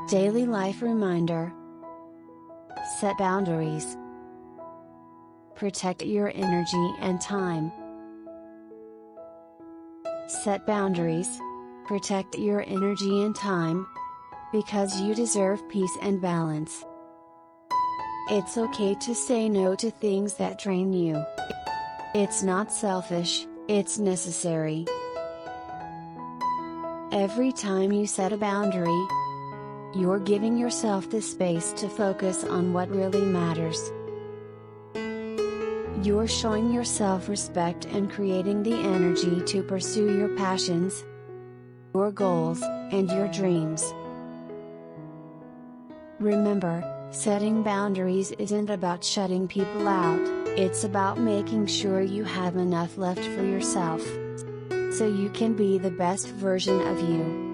Daily life reminder. Set boundaries. Protect your energy and time. Set boundaries. Protect your energy and time. Because you deserve peace and balance. It's okay to say no to things that drain you. It's not selfish, it's necessary. Every time you set a boundary, you're giving yourself the space to focus on what really matters. You're showing yourself respect and creating the energy to pursue your passions, your goals, and your dreams. Remember, setting boundaries isn't about shutting people out, it's about making sure you have enough left for yourself, so you can be the best version of you.